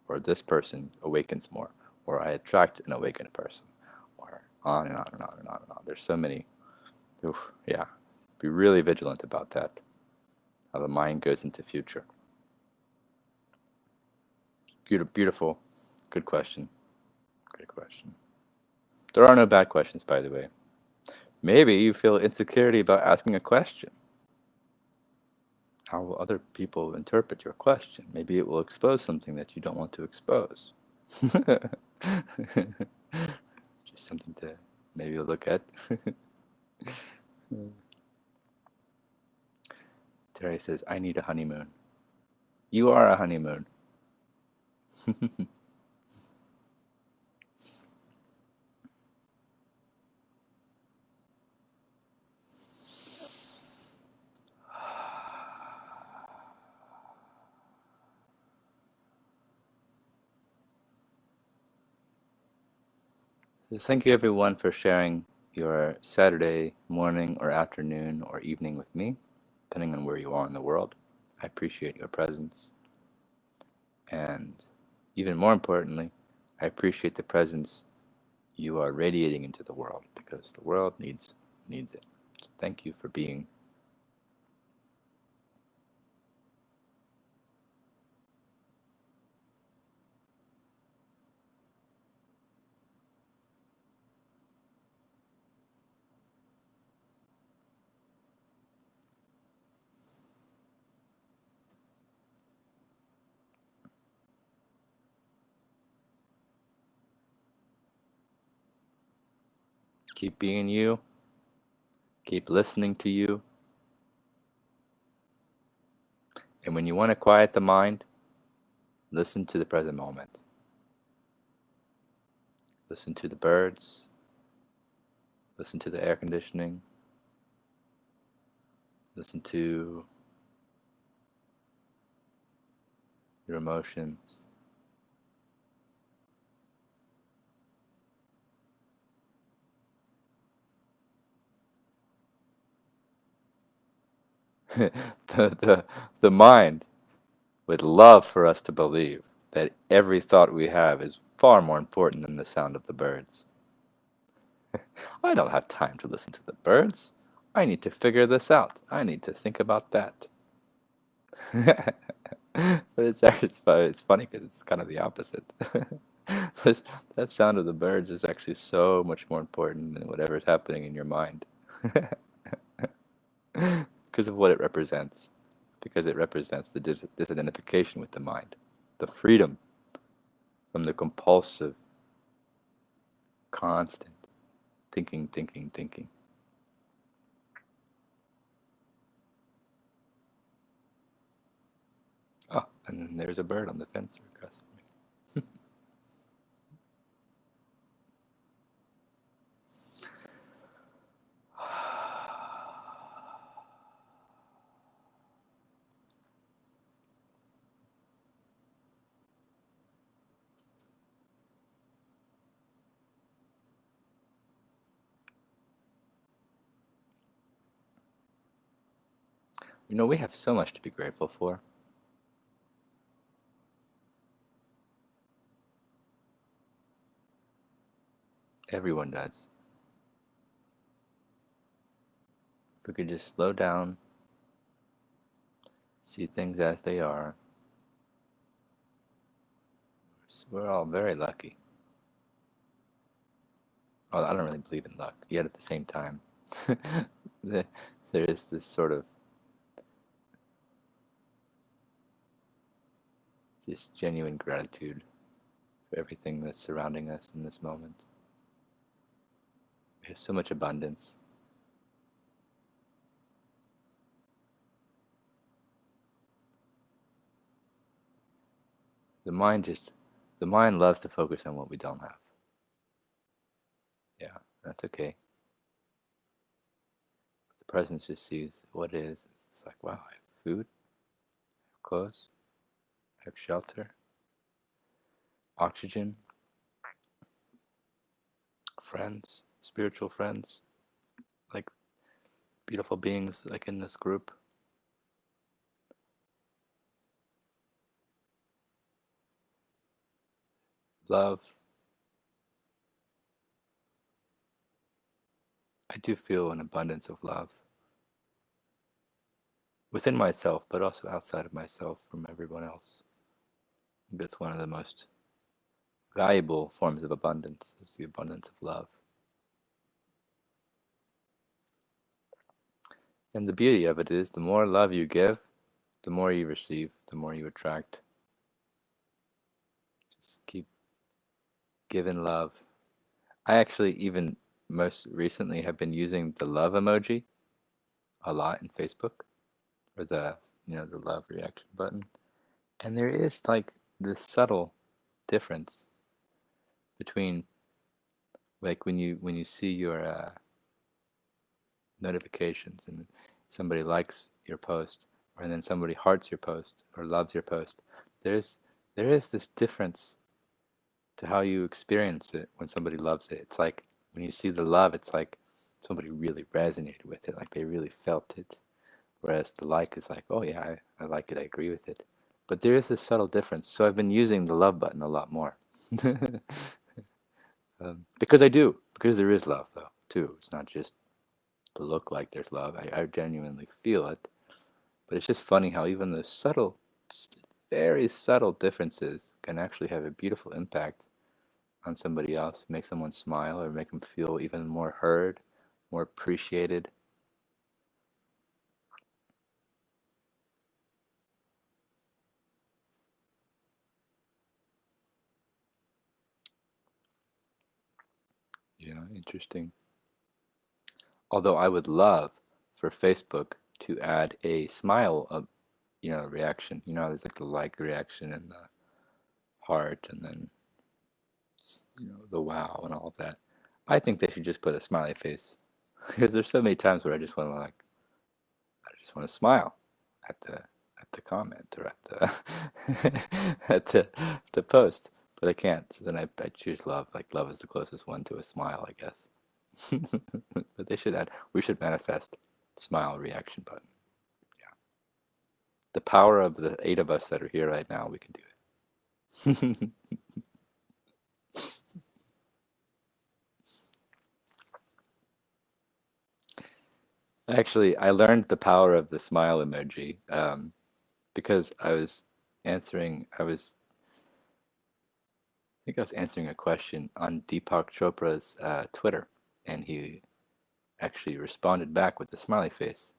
or this person awakens more, or I attract an awakened person, or on and on and on and on and on. There's so many. Oof, yeah, be really vigilant about that. How the mind goes into future. Beautiful, good question. Good question. There are no bad questions, by the way. Maybe you feel insecurity about asking a question. How will other people interpret your question? Maybe it will expose something that you don't want to expose. Just something to maybe look at. Terry says, I need a honeymoon. You are a honeymoon. Thank you, everyone, for sharing your Saturday morning or afternoon or evening with me, depending on where you are in the world. I appreciate your presence. And even more importantly, I appreciate the presence you are radiating into the world, because the world needs it. So thank you for being. Keep being you. Keep listening to you. And when you want to quiet the mind, listen to the present moment. Listen to the birds. Listen to the air conditioning. Listen to your emotions. The mind would love for us to believe that every thought we have is far more important than the sound of the birds. I don't have time to listen to the birds. I need to figure this out. I need to think about that. But it's funny because it's kind of the opposite. This- That sound of the birds is actually so much more important than whatever's happening in your mind. Because of what it represents. Because it represents the disidentification with the mind, the freedom from the compulsive, constant thinking, thinking, thinking. Oh, and then there's a bird on the fence across from me. You know, we have so much to be grateful for. Everyone does. If we could just slow down, see things as they are, we're all very lucky. Well, I don't really believe in luck, yet at the same time, there is this sort of just genuine gratitude for everything that's surrounding us in this moment. We have so much abundance. The mind just, the mind loves to focus on what we don't have. Yeah, that's okay. The presence just sees what is. It's like, wow, I have food, I have clothes, I have shelter, oxygen, friends, spiritual friends, like beautiful beings like in this group. Love. I do feel an abundance of love within myself, but also outside of myself from everyone else. I think that's one of the most valuable forms of abundance is the abundance of love. And the beauty of it is the more love you give, the more you receive, the more you attract. Just keep giving love. I actually even most recently have been using the love emoji a lot in Facebook, or the love reaction button. And there is like this subtle difference between like when you see your notifications and somebody likes your post, or then somebody hearts your post or loves your post. There's there is this difference to how you experience it when somebody loves it. It's like when you see the love, it's like somebody really resonated with it, like they really felt it. Whereas the like is like, oh yeah, I like it, I agree with it. But there is this subtle difference. So I've been using the love button a lot more. Because I do, because there is love though, too. It's not just to look like there's love. I genuinely feel it. But it's just funny how even the subtle, very subtle differences can actually have a beautiful impact on somebody else, make someone smile or make them feel even more heard, more appreciated. Yeah, interesting. Although I would love for Facebook to add a smile reaction. You know, there's like the like reaction and the heart and then the wow and all of that. I think they should just put a smiley face because there's so many times where I just want to smile at the comment or at the at the post, but I can't. So then I choose love. Like love is the closest one to a smile, I guess. But they should add. We should manifest smile reaction button. Yeah, the power of the 8 of us that are here right now. We can do it. Actually, I learned the power of the smile emoji because I was answering. I think I was answering a question on Deepak Chopra's Twitter, and he actually responded back with a smiley face,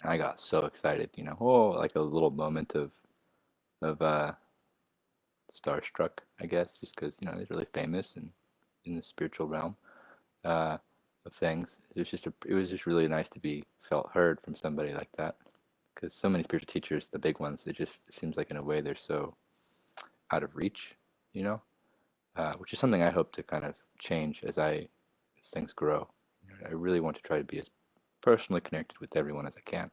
and I got so excited. Oh, like a little moment of starstruck, I guess, just because he's really famous and in the spiritual realm uh, of things. It was just really nice to be felt heard from somebody like that, because so many spiritual teachers, the big ones, it just seems like in a way they're so out of reach, you know, which is something I hope to kind of change as things grow. I really want to try to be as personally connected with everyone as I can.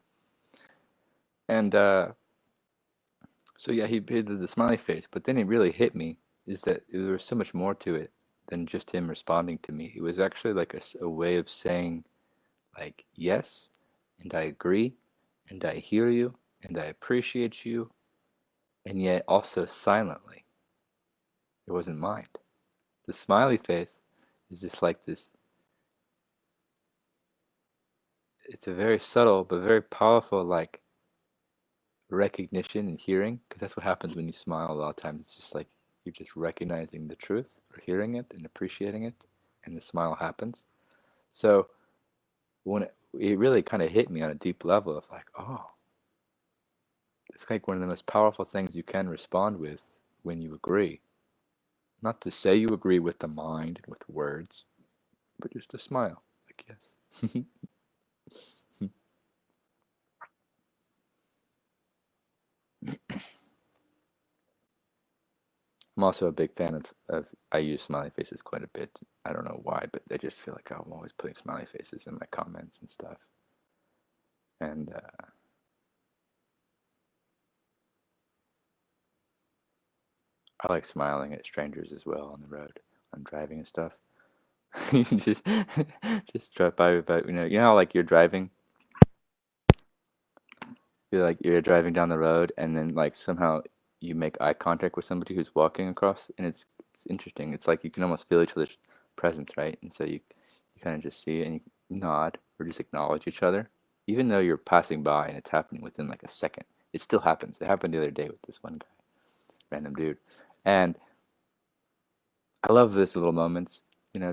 And so yeah, he did the smiley face, but then it really hit me is that there was so much more to it than just him responding to me. It was actually like a way of saying like, yes, and I agree, and I hear you, and I appreciate you, and yet also silently. It wasn't mind. The smiley face is just like this. It's a very subtle but very powerful like recognition and hearing, because that's what happens when you smile a lot of times. It's just like you're just recognizing the truth or hearing it and appreciating it, and the smile happens. So when it really kind of hit me on a deep level of like, oh, it's like one of the most powerful things you can respond with when you agree. Not to say you agree with the mind and with words, but just a smile, I guess. I'm also a big fan of I use smiley faces quite a bit. I don't know why, but I just feel like I'm always putting smiley faces in my comments and stuff. And I like smiling at strangers as well on the road. I'm driving and stuff. You just drive by, but how like you're driving, you're driving down the road, and then like somehow you make eye contact with somebody who's walking across, and it's interesting. It's like you can almost feel each other's presence, right? And so you kind of just see it and you nod or just acknowledge each other, even though you're passing by and it's happening within like a second. It still happens. It happened the other day with this one guy, random dude, and I love those little moments,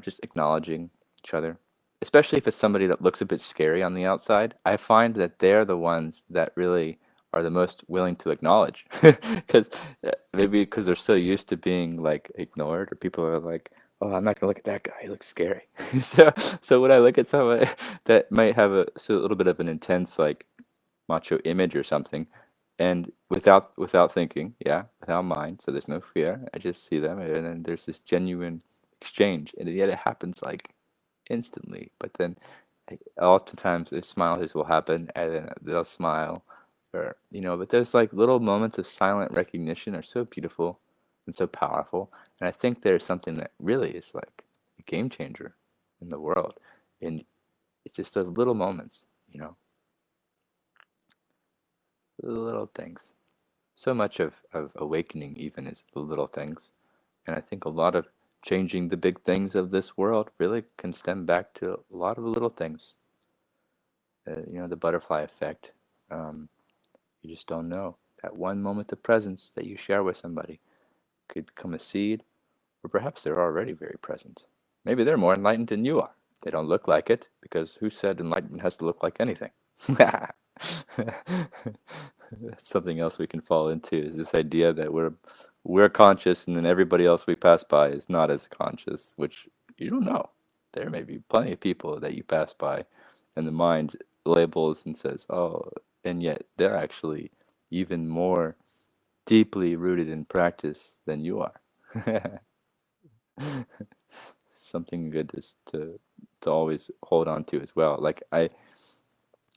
just acknowledging each other, especially if it's somebody that looks a bit scary on the outside. I find that they're the ones that really are the most willing to acknowledge, because maybe because they're so used to being like ignored, or people are like, "Oh, I'm not gonna look at that guy. He looks scary." So when I look at someone that might have a little bit of an intense like macho image or something, and without thinking, yeah, without mind, so there's no fear. I just see them, and then there's this genuine exchange, and yet it happens like instantly. But then, oftentimes, the smiles will happen, and then they'll smile, or But there's like little moments of silent recognition are so beautiful and so powerful, and I think there's something that really is like a game changer in the world, and it's just those little moments, the little things. So much of awakening even is the little things. And I think a lot of changing the big things of this world really can stem back to a lot of the little things. The butterfly effect. Um, you just don't know. That one moment of presence that you share with somebody could become a seed, or perhaps they're already very present. Maybe they're more enlightened than you are. They don't look like it, because who said enlightenment has to look like anything? That's something else we can fall into, is this idea that we're conscious and then everybody else we pass by is not as conscious, which you don't know. There may be plenty of people that you pass by and the mind labels and says, oh, and yet they're actually even more deeply rooted in practice than you are. Something good to always hold on to as well. Like an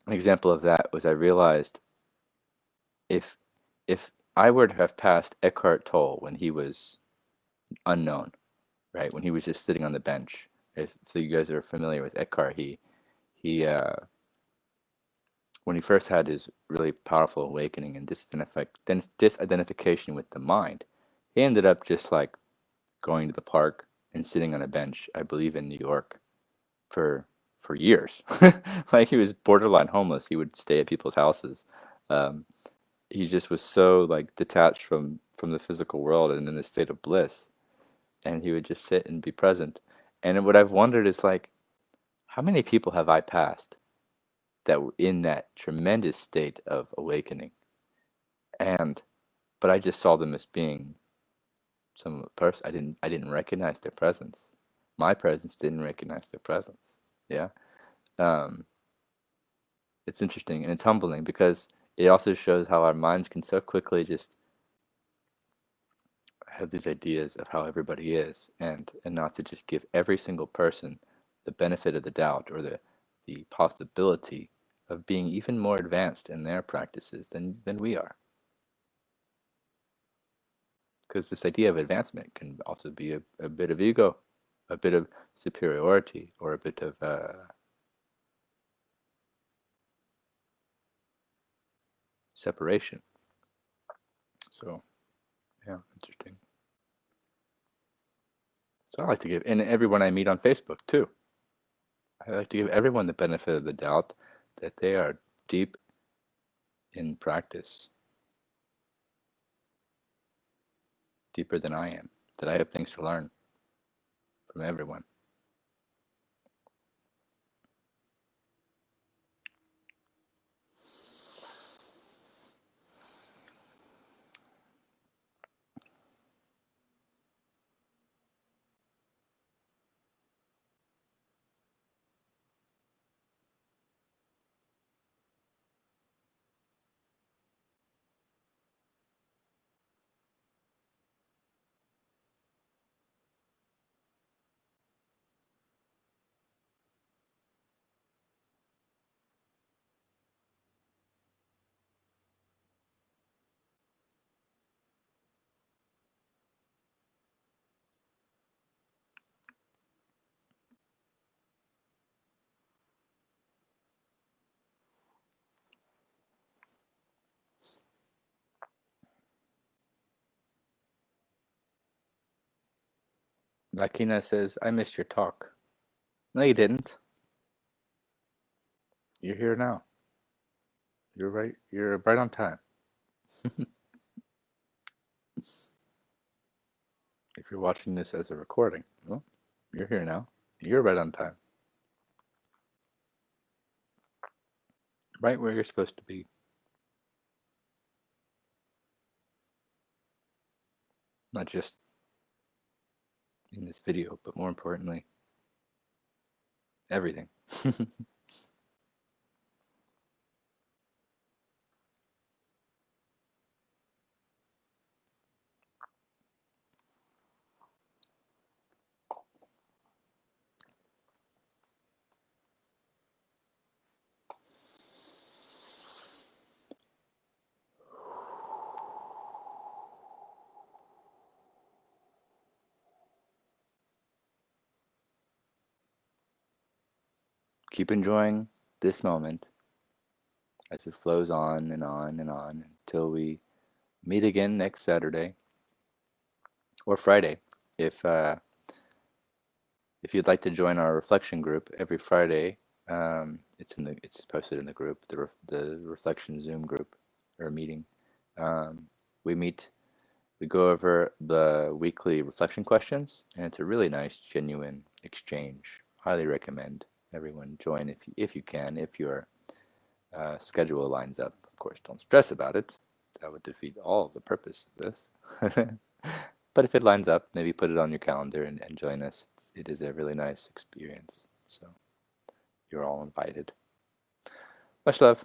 example of that was I realized if if I were to have passed Eckhart Tolle when he was unknown, right, when he was just sitting on the bench. If so, you guys are familiar with Eckhart. He when he first had his really powerful awakening and disidentification with the mind, he ended up just like going to the park and sitting on a bench, I believe in New York, for for years. Like he was borderline homeless. He would stay at people's houses. Um, he just was so like detached from the physical world and in a state of bliss, and he would just sit and be present. And what I've wondered is like, how many people have I passed that were in that tremendous state of awakening, and but I just saw them as being some person. I didn't recognize their presence. My presence didn't recognize their presence. Yeah. Um, it's interesting and it's humbling because it also shows how our minds can so quickly just have these ideas of how everybody is, and not to just give every single person the benefit of the doubt or the possibility of being even more advanced in their practices than we are. Because this idea of advancement can also be a bit of ego, a bit of superiority, or a bit of separation. So, yeah, interesting. So I like to give, and everyone I meet on Facebook too, I like to give everyone the benefit of the doubt that they are deep in practice, deeper than I am, that I have things to learn from everyone. Lakina says, I missed your talk. No, you didn't. You're here now. You're right. You're right on time. If you're watching this as a recording, well, you're here now. You're right on time. Right where you're supposed to be. Not just in this video, but more importantly, everything. Keep enjoying this moment as it flows on and on and on until we meet again next Saturday or Friday. If uh, if you'd like to join our reflection group every Friday, it's posted in the group, the reflection Zoom group or meeting. Um, we meet, we go over the weekly reflection questions, and it's a really nice, genuine exchange. Highly recommend everyone join if you can, if your schedule lines up. Of course, don't stress about it. That would defeat all of the purpose of this. But if it lines up, maybe put it on your calendar and join us. It is a really nice experience. So you're all invited. Much love.